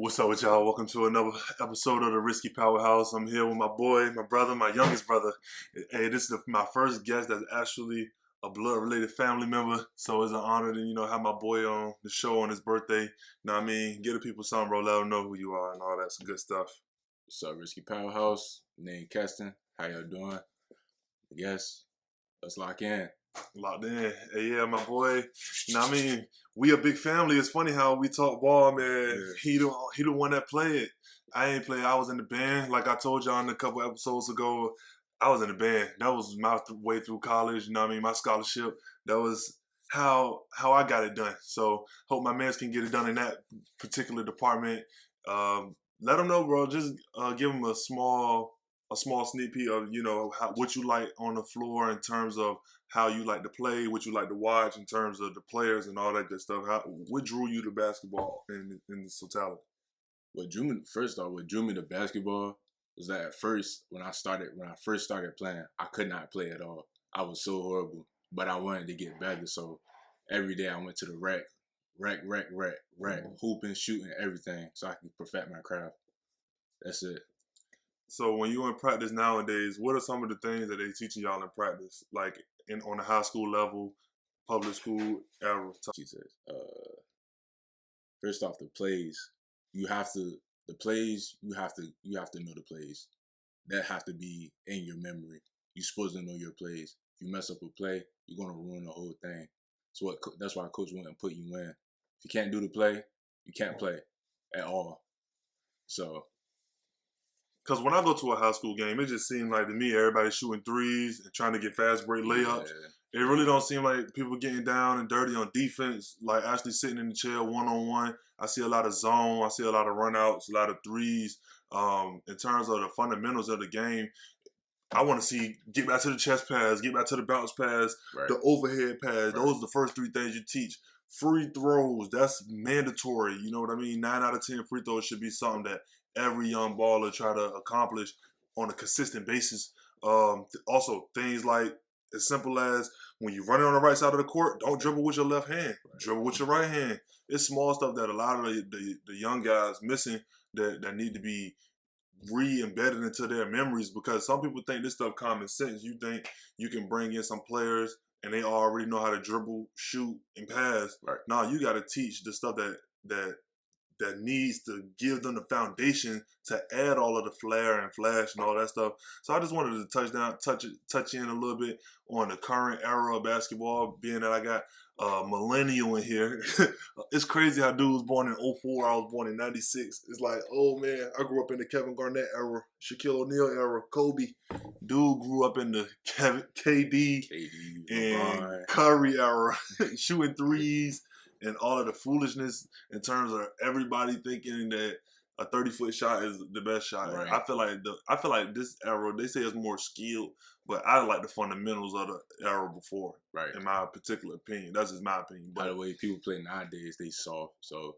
What's up with y'all? Welcome to another episode of the Risky Powerhouse. I'm here with my boy, my brother, my youngest brother. Hey, this is my first guest that's actually a blood-related family member. So it's an honor to, have my boy on the show on his birthday. You know what I mean? Give the people something, bro. Let them know who you are and all that some good stuff. What's up, Risky Powerhouse? Name Kestan. How y'all doing? I guess let's lock in. Locked in. Hey, yeah, my boy. You know what I mean? We a big family. It's funny how we talk ball, man. Yeah. He the one that played. I ain't play. I was in the band. Like I told y'all in a couple episodes ago, I was in the band. That was my way through college. You know what I mean? My scholarship. That was how I got it done. So hope my mans can get it done in that particular department. Let them know, bro. Just give them a small sneak peek of what you like on the floor in terms of how you like to play, what you like to watch in terms of the players and all that good stuff. What drew you to basketball in its totality? What drew me to basketball was that at first when I first started playing, I could not play at all. I was so horrible, but I wanted to get better. So every day I went to the rack, hooping, shooting, everything, so I could perfect my craft. That's it. So when you're in practice nowadays, what are some of the things that they teaching y'all in practice, like on the high school level, public school era? She says, first off, the plays. You have to know the plays. That have to be in your memory. You're supposed to know your plays. If you mess up a play, you're gonna ruin the whole thing. So that's why coach wouldn't put you in. If you can't do the play, you can't play at all. So. Because when I go to a high school game, it just seems like to me everybody's shooting threes and trying to get fast break layups. Yeah. It really don't seem like people getting down and dirty on defense, like actually sitting in the chair one-on-one. I see a lot of zone. I see a lot of runouts, a lot of threes. In terms of the fundamentals of the game, I want to see get back to the chest pass, get back to the bounce pass, the overhead pass. Right. Those are the first three things you teach. Free throws, that's mandatory. You know what I mean? 9 out of 10 free throws should be something that every young baller try to accomplish on a consistent basis. Also, things like as simple as when you're running on the right side of the court, don't dribble with your left hand. Right. Dribble with your right hand. It's small stuff that a lot of the young guys missing that need to be re-embedded into their memories, because some people think this stuff common sense. You think you can bring in some players and they already know how to dribble, shoot, and pass. Right. No, you got to teach the stuff that needs to give them the foundation to add all of the flair and flash and all that stuff. So I just wanted to touch in a little bit on the current era of basketball, being that I got a millennial in here. It's crazy how dude was born in 04, I was born in 96. It's like, oh man, I grew up in the Kevin Garnett era, Shaquille O'Neal era, Kobe. Dude grew up in the KD and LeBron. Curry era, shooting threes. And all of the foolishness in terms of everybody thinking that a 30-foot shot is the best shot. Right. I feel like this era, they say it's more skilled, but I like the fundamentals of the era before. Right. In my particular opinion, that's just my opinion. By the way, people play nowadays, they soft. So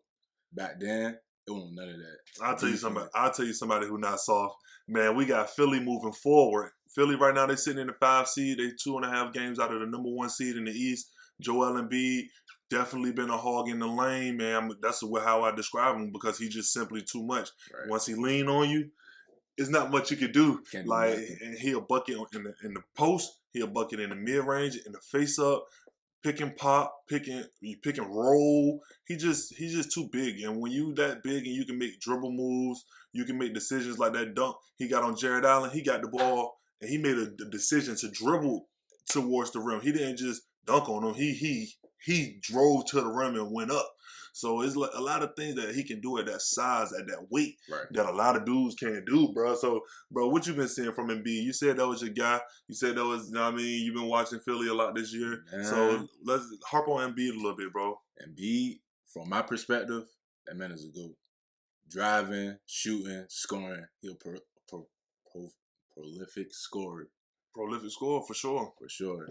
back then, it wasn't none of that. I'll tell you somebody who not soft. Man, we got Philly moving forward. Philly right now, they sitting in the 5 seed. They 2.5 games out of the number 1 seed in the East. Joel Embiid. Definitely been a hog in the lane, man. That's how I describe him, because he's just simply too much. Right. Once he lean on you, it's not much you can do. And he'll bucket in the post, he'll bucket in the mid range, in the face up, pick and pop, pick and roll. He's just too big. And when you that big and you can make dribble moves, you can make decisions like that dunk he got on Jared Allen. He got the ball and he made a decision to dribble towards the rim. He didn't just dunk on him. He drove to the rim and went up. So it's like a lot of things that he can do at that size, at that weight, that a lot of dudes can't do, bro. So, bro, what you been seeing from Embiid? You said that was your guy. You said that was, you've been watching Philly a lot this year. So let's harp on Embiid a little bit, bro. Embiid, from my perspective, that man is a GOAT. Driving, shooting, scoring. He'll prolific scorer. Prolific scorer, for sure. For sure.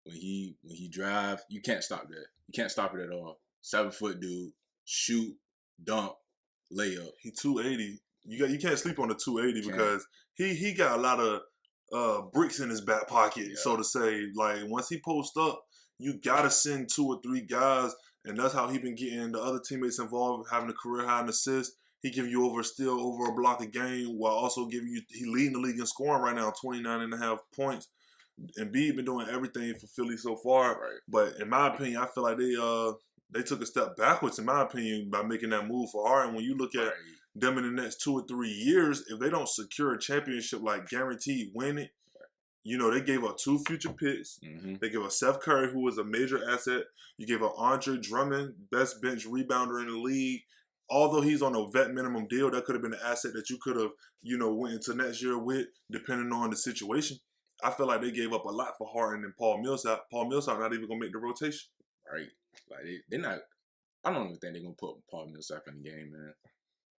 When he drive, you can't stop that. You can't stop it at all. 7-foot dude, shoot, dunk, layup. He 280. You can't sleep on the 280 because he got a lot of bricks in his back pocket, so to say. Like once he posts up, you gotta send 2 or 3 guys, and that's how he been getting the other teammates involved, having a career high in assists. He give you over a block a game while also giving you. He leading the league in scoring right now, 29.5 points. Embiid been doing everything for Philly so far, Right. but in my opinion, I feel like they took a step backwards in my opinion by making that move for Harden. When you look at them in the next 2 or 3 years, if they don't secure a championship like guaranteed winning, you know, they gave up 2 future picks. They gave up Seth Curry, who was a major asset. You gave up Andre Drummond, best bench rebounder in the league. Although he's on a vet minimum deal, that could have been an asset that you could have, you know, went into next year with, depending on the situation. I feel like they gave up a lot for Harden and Paul Millsap. Paul Millsap not even gonna make the rotation. Right. Like they're not. I don't even think they're gonna put Paul Millsap in the game, man.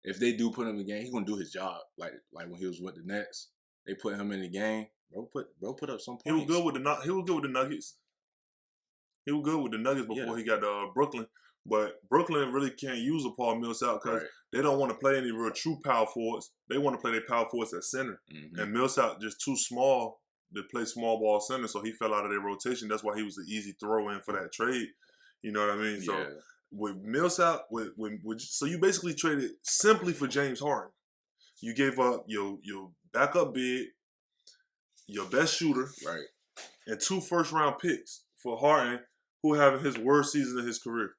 If they do put him in the game, he's gonna do his job. Like when he was with the Nets, they put him in the game. Bro put up some points. He was good with the Nuggets. He was good with the Nuggets before he got to Brooklyn. But Brooklyn really can't use a Paul Millsap because they don't want to play any real true power forwards. They want to play their power forwards at center. And Millsap just too small to play small ball center, so he fell out of their rotation. That's why he was an easy throw in for that trade. You know what I mean? So with Millsap, so you basically traded simply for James Harden. You gave up your backup big, your best shooter, and 2 first-round picks for Harden, who having his worst season of his career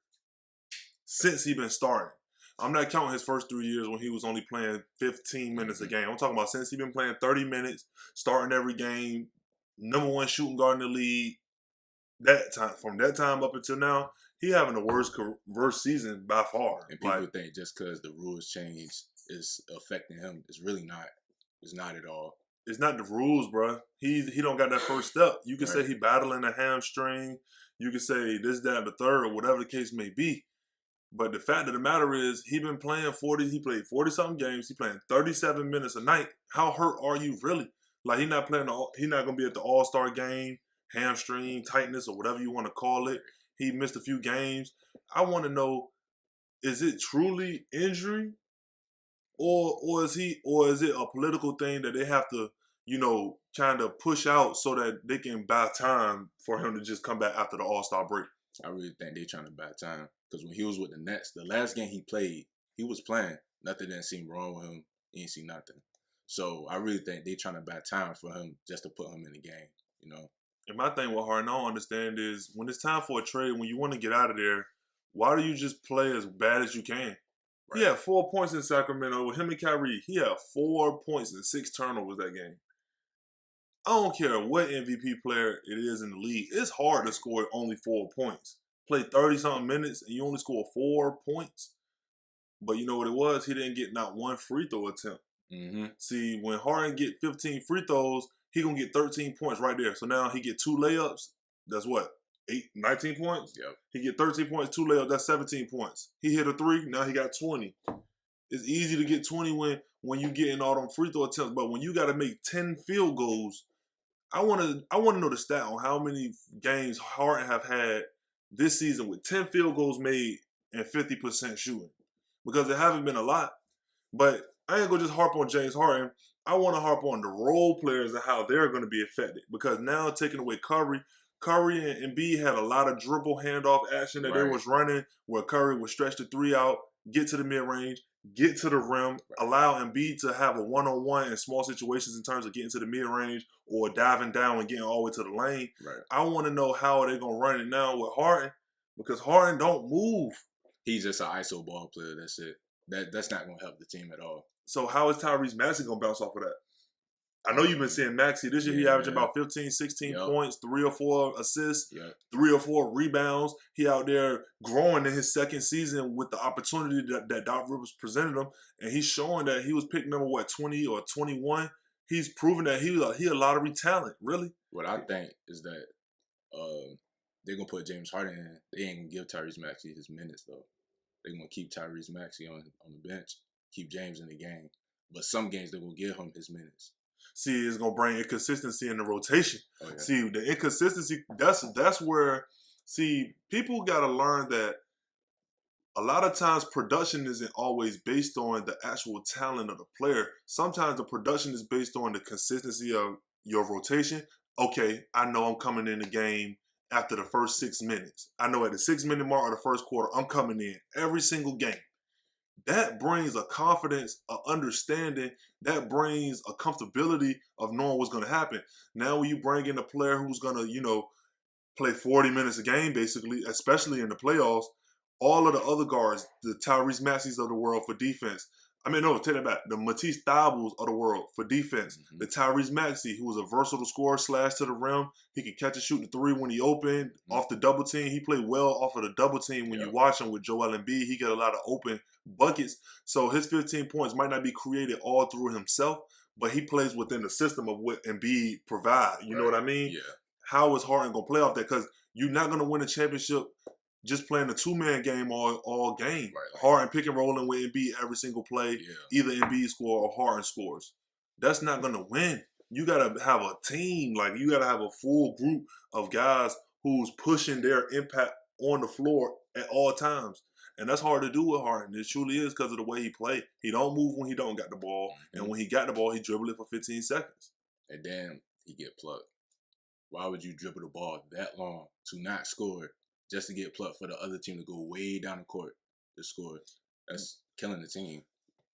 since he been starting. I'm not counting his first 3 years when he was only playing 15 minutes a game. I'm talking about since he been playing 30 minutes, starting every game, #1 shooting guard in the league. From that time up until now, he having the worst season by far. And people think just because the rules changed is affecting him. It's really not. It's not at all. It's not the rules, bro. He don't got that first step. You can say he battling a hamstring. You can say this, that, and the third, or whatever the case may be. But the fact of the matter is, he been playing 40. He played 40-something games. He playing 37 minutes a night. How hurt are you really? Like he not playing. He not gonna be at the All-Star game. Hamstring tightness or whatever you want to call it. He missed a few games. I want to know: is it truly injury, or is it a political thing that they have to, you know, kind of push out so that they can buy time for him to just come back after the All-Star break? I really think they're trying to buy time because when he was with the Nets, the last game he played, he was playing. Nothing didn't seem wrong with him. He didn't see nothing. So I really think they're trying to buy time for him just to put him in the game, you know. And my thing with Harden, I don't understand is when it's time for a trade, when you want to get out of there, why do you just play as bad as you can? He had 4 points in Sacramento with him and Kyrie. He had 4 points and 6 turnovers that game. I don't care what MVP player it is in the league. It's hard to score only 4 points. Play 30-something minutes and you only score 4 points. But you know what it was? He didn't get not 1 free throw attempt. See, when Harden get 15 free throws, he gonna get 13 points right there. So now he get 2 layups. That's what? 19 points? Yep. He get 13 points, 2 layups, that's 17 points. He hit a 3, now he got 20. It's easy to get 20 when you getting all them free throw attempts, but when you gotta make 10 field goals, I wanna know the stat on how many games Harden have had this season with 10 field goals made and 50% shooting. Because there haven't been a lot. But I ain't gonna just harp on James Harden. I want to harp on the role players and how they're going to be affected. Because now taking away Curry and Embiid had a lot of dribble handoff action that they was running where Curry would stretch the 3 out, get to the mid-range, get to the rim, allow Embiid to have a one-on-one in small situations in terms of getting to the mid-range or diving down and getting all the way to the lane. I want to know how they're going to run it now with Harden because Harden don't move. He's just an ISO ball player. That's it. That's not going to help the team at all. So how is Tyrese Maxey going to bounce off of that? I know you've been seeing Maxey. This year he averaged about 15, 16 points, 3 or 4 assists, 3 or 4 rebounds. He out there growing in his second season with the opportunity that Doc Rivers presented him. And he's showing that he was picked number, 20 or 21. He's proven that he a lottery talent, really. What I think is that they're going to put James Harden in. They ain't going to give Tyrese Maxey his minutes, though. They're going to keep Tyrese Maxey on the bench, keep James in the game. But some games they're going to give him his minutes. See, it's going to bring inconsistency in the rotation. See, the inconsistency, that's where, see, people got to learn that a lot of times production isn't always based on the actual talent of the player. Sometimes the production is based on the consistency of your rotation. Okay, I know I'm coming in the game after the first 6 minutes. I know at the 6-minute mark of the first quarter, I'm coming in every single game. that brings a confidence, a understanding, that brings a comfortability of knowing what's going to happen. Now, when you bring in a player who's going to, play 40 minutes a game, basically, especially in the playoffs, all of the other guards, the Tyrese Maxey's of the world for defense. I mean, no, take that back. The Matisse Thybulles of the world for defense. The Tyrese Maxey, who was a versatile scorer, slash to the rim. He could catch and shoot the three when he opened. Off the double team, he played well off of the double team. When you watch him with Joel Embiid, he got a lot of open buckets. So his 15 points might not be created all through himself, but he plays within the system of what Embiid provide. You know what I mean? Yeah. How is Harden going to play off that? Because you're not going to win a championship just playing a two-man game all game. Right. Harden pick and rolling with Embiid every single play. Yeah. Either Embiid score or Harden scores. That's not going to win. You got to have a team. Like, you got to have a full group of guys who's pushing their impact on the floor at all times. And that's hard to do with Harden. It truly is because of the way he play. He don't move when he don't got the ball. And when he got the ball, he dribble it for 15 seconds. And then he get plucked. Why would you dribble the ball that long to not score just to get plucked for the other team to go way down the court to score? That's killing the team.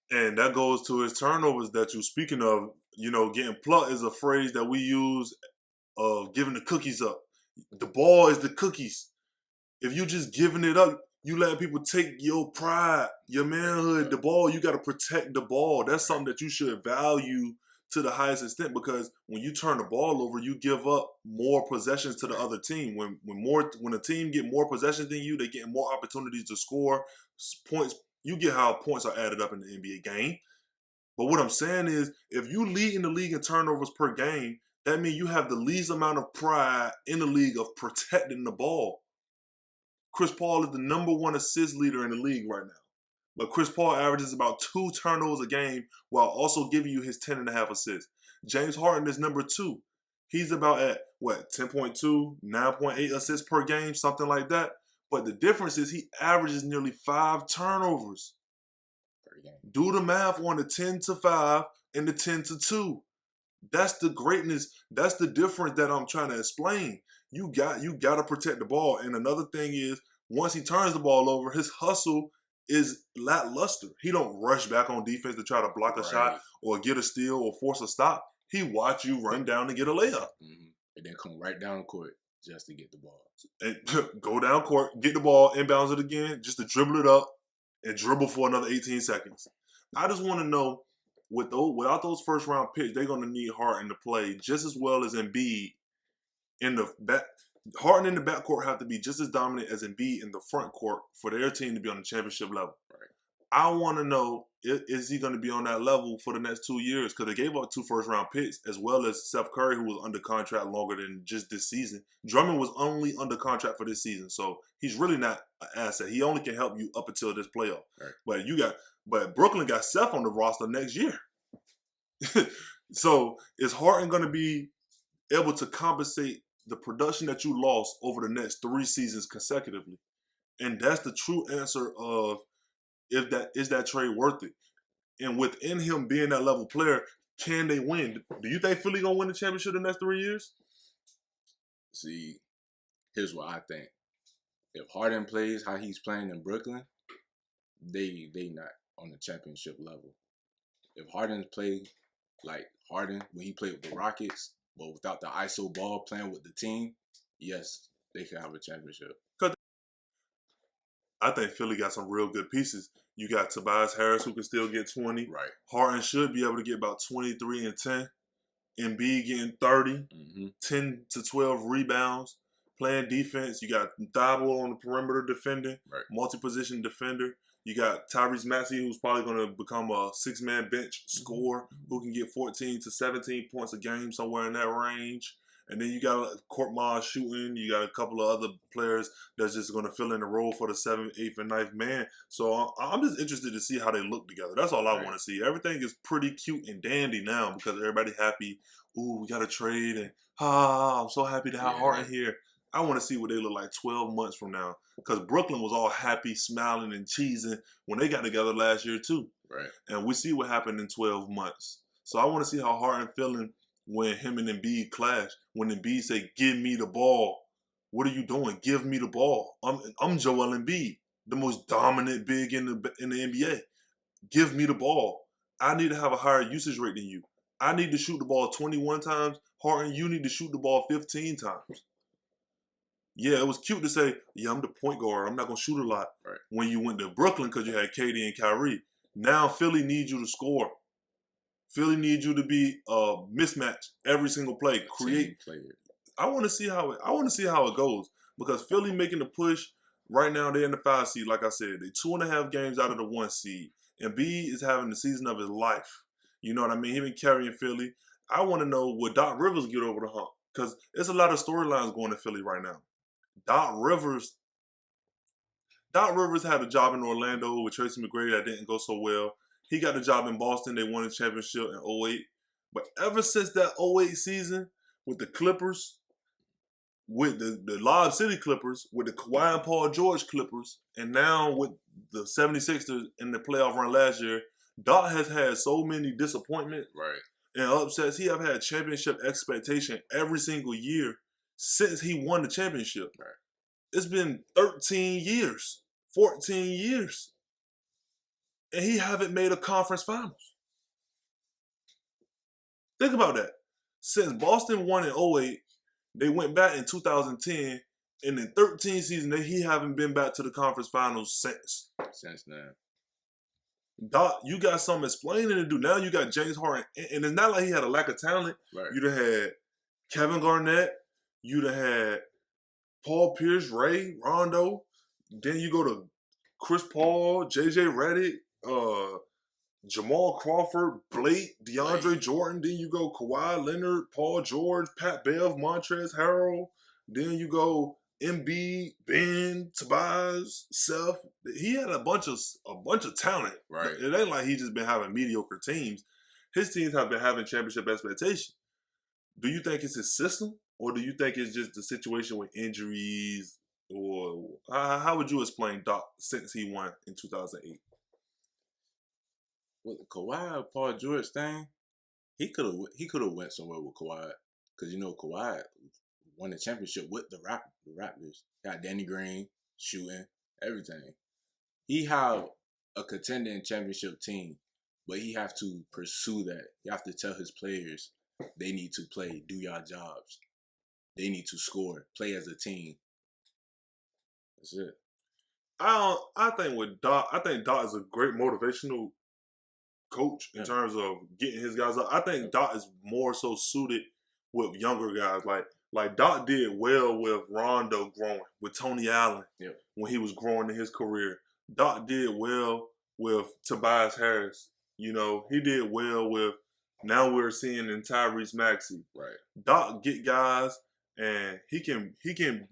And that goes to his turnovers that you're speaking of. Getting plucked is a phrase that we use of giving the cookies up. The ball is the cookies. If you just giving it up, you let people take your pride, your manhood, the ball. You got to protect the ball. That's something that you should value to the highest extent, because when you turn the ball over, you give up more possessions to the other team. When a team get more possessions than you, they get more opportunities to score points. You get how points are added up in the NBA game. But what I'm saying is, if you lead in the league in turnovers per game, that means you have the least amount of pride in the league of protecting the ball. Chris Paul is the #1 assist leader in the league right now. But Chris Paul averages about 2 turnovers a game while also giving you his 10.5 assists. James Harden is #2. He's about at, 10.2, 9.8 assists per game, something like that. But the difference is he averages nearly 5 turnovers per game. Do the math on the 10-5 and the 10-2. That's the greatness. That's the difference that I'm trying to explain. You got to protect the ball. And another thing is, once he turns the ball over, his hustle is lackluster. He don't rush back on defense to try to block a shot or get a steal or force a stop. He watch you run down and get a layup. And then come right down the court just to get the ball. And go down court, get the ball, inbounds it again, just to dribble it up and dribble for another 18 seconds. I just want to know, without those first-round picks, they're going to need Harden to play just as well as Embiid in the back. Harden in the backcourt have to be just as dominant as Embiid in the front court for their team to be on the championship level. Right. I want to know, is he going to be on that level for the next 2 years? Because they gave up 2 first-round picks, as well as Steph Curry, who was under contract longer than just this season. Drummond was only under contract for this season, so he's really not an asset. He only can help you up until this playoff. Right. But Brooklyn got Steph on the roster next year. So is Harden going to be able to compensate the production that you lost over the next 3 seasons consecutively? And that's the true answer of, is that trade worth it? And within him being that level player, can they win? Do you think Philly gonna win the championship the next 3 years? See, here's what I think. If Harden plays how he's playing in Brooklyn, they not on the championship level. If Harden played like Harden when he played with the Rockets, but without the ISO ball, playing with the team, yes, they can have a championship. I think Philly got some real good pieces. You got Tobias Harris, who can still get 20. Right. Harden should be able to get about 23 and 10. Embiid getting 30, 10 to 12 rebounds, playing defense. You got Thibault on the perimeter defending, multi-position defender. You got Tyrese Maxey, who's probably going to become a 6-man bench scorer who can get 14 to 17 points a game, somewhere in that range. And then you got Korkmaz shooting. You got a couple of other players that's just going to fill in the role for the 7th, 8th, and 9th man. So I'm just interested to see how they look together. That's all I want to see. Everything is pretty cute and dandy now because everybody happy. Ooh, we got to trade. And I'm so happy to have Harden here. I want to see what they look like 12 months from now, because Brooklyn was all happy, smiling, and cheesing when they got together last year too. Right. And we see what happened in 12 months. So I want to see how Harden feeling when him and Embiid clash. When Embiid say, "Give me the ball," what are you doing? Give me the ball. I'm Joel Embiid, the most dominant big in the NBA. give me the ball. I need to have a higher usage rate than you. I need to shoot the ball 21 times. Harden, you need to shoot the ball 15 times. Yeah, it was cute to say, yeah, I'm the point guard. I'm not going to shoot a lot. Right. When you went to Brooklyn because you had KD and Kyrie. Now Philly needs you to score. Philly needs you to be a mismatch every single play. Create. I want to see how it goes because Philly making the push right now. They're in the 5 seed. Like I said, they're 2.5 games out of the 1 seed. And B is having the season of his life. You know what I mean? He been carrying Philly. I want to know, will Doc Rivers get over the hump? Because there's a lot of storylines going to Philly right now. Doc Rivers had a job in Orlando with Tracy McGrady that didn't go so well. He got a job in Boston. They won a championship in 2008. But ever since that 2008 season with the Clippers, with the Lob City Clippers, with the Kawhi and Paul George Clippers, and now with the 76ers in the playoff run last year, Doc has had so many disappointments and upsets. He have had championship expectation every single year since he won the championship. Right. It's been 13 years, 14 years, and he haven't made a conference finals. Think about that. Since Boston won in 2008, they went back in 2010, and in 13 seasons, he haven't been back to the conference finals since. Since then. Doc, you got something explaining to do. Now you got James Harden, and it's not like he had a lack of talent. Right. You'd have had Kevin Garnett, you'd have had Paul Pierce, Ray, Rondo. Then you go to Chris Paul, JJ Redick, Jamal Crawford, Blake, DeAndre Jordan. Then you go Kawhi Leonard, Paul George, Pat Bev, Montrezl Harrell. Then you go Embiid, Ben, Tobias, Seth. He had a bunch of talent. Right. It ain't like he just been having mediocre teams. His teams have been having championship expectation. Do you think it's his system, or do you think it's just the situation with injuries? Or how would you explain Doc since he won in 2008? With the Kawhi Paul George thing, he could have went somewhere with Kawhi, because you know Kawhi won the championship with the Raptors. Got Danny Green shooting everything. He have a contending championship team, but he have to pursue that. He have to tell his players they need to play, do your jobs. They need to score, play as a team. That's it. I think with Doc, Doc is a great motivational coach in terms of getting his guys up. I think Doc is more so suited with younger guys. Like Doc did well with Rondo growing, with Tony Allen when he was growing in his career. Doc did well with Tobias Harris. You know, he did well with, now we're seeing in Tyrese Maxey. Right. Doc get guys and he can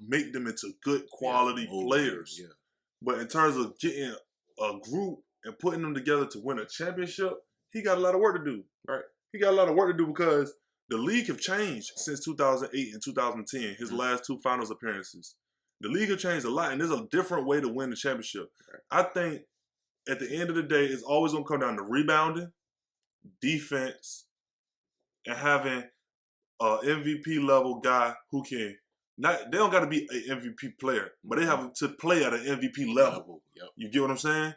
make them into good quality players. Yeah. But in terms of getting a group and putting them together to win a championship, he got a lot of work to do. Right. He got a lot of work to do because the league have changed since 2008 and 2010, his last 2 finals appearances. The league have changed a lot, and there's a different way to win the championship. Right. I think at the end of the day, it's always going to come down to rebounding, defense, and having an MVP level guy who can, they don't got to be an MVP player, but they have to play at an MVP level. Yep. You get what I'm saying?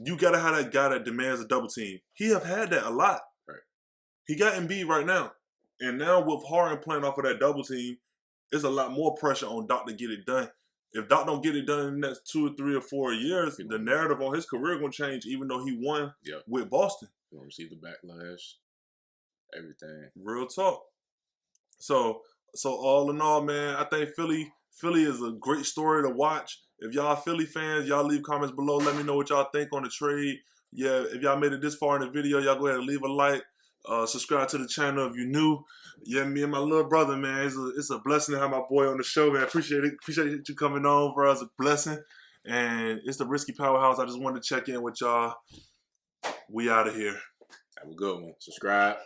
You got to have that guy that demands a double team. He have had that a lot. Right. He got Embiid right now. And now with Harden playing off of that double team, there's a lot more pressure on Doc to get it done. If Doc don't get it done in the next 2 or 3 or 4 years, the narrative on his career going to change, even though he won with Boston. He's going to receive the backlash, everything. Real talk. So all in all, man, I think Philly is a great story to watch. If y'all Philly fans, y'all leave comments below. Let me know what y'all think on the trade. Yeah, if y'all made it this far in the video, y'all go ahead and leave a like. Subscribe to the channel if you're new. Yeah, me and my little brother, man. It's a blessing to have my boy on the show, man. Appreciate it. Appreciate you coming on, bro. It's a blessing. And it's the Risky Powerhouse. I just wanted to check in with y'all. We out of here. Have a good one. Subscribe.